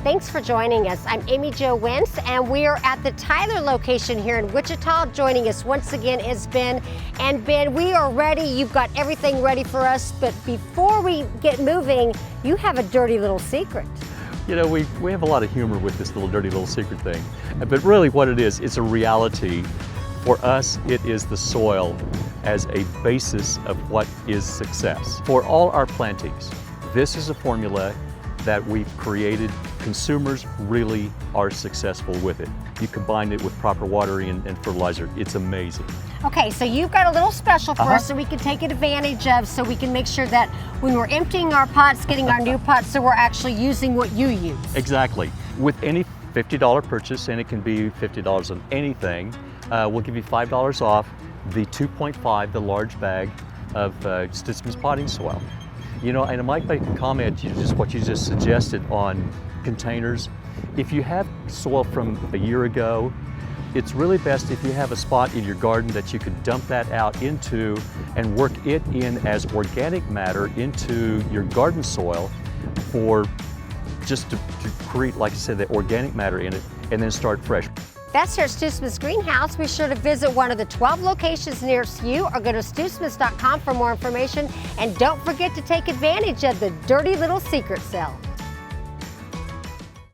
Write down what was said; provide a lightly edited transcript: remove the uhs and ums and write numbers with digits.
Thanks for joining us. I'm AmyJo Wentz, and we are at the Tyler location here in Wichita. Joining us once again is Ben. And Ben, we are ready. You've got everything ready for us, but before we get moving, you have a dirty little secret. You know, we have a lot of humor with this little dirty little secret thing, but really what it is, it's a reality. For us, it is the soil as a basis of what is success. For all our plantees, this is a formula that we've created. Consumers really are successful with it. You combine it with proper watering and fertilizer, it's amazing. Okay, so you've got a little special for us that we can take advantage of, so we can make sure that when we're emptying our pots, getting our new pots, so we're actually using what you use. Exactly. With any $50 purchase, and it can be $50 on anything, we'll give you $5 off the 2.5, the large bag of Stutzmans potting soil. You know, and I might make a comment, just what you just suggested on containers. If you have soil from a year ago, it's really best if you have a spot in your garden that you can dump that out into and work it in as organic matter into your garden soil for just to create, like I said, the organic matter in it, and then start fresh. That's here at Stutzmans Greenhouse. Be sure to visit one of the 12 locations nearest you, or go to Stutzmans.com for more information. And don't forget to take advantage of the dirty little secret cell.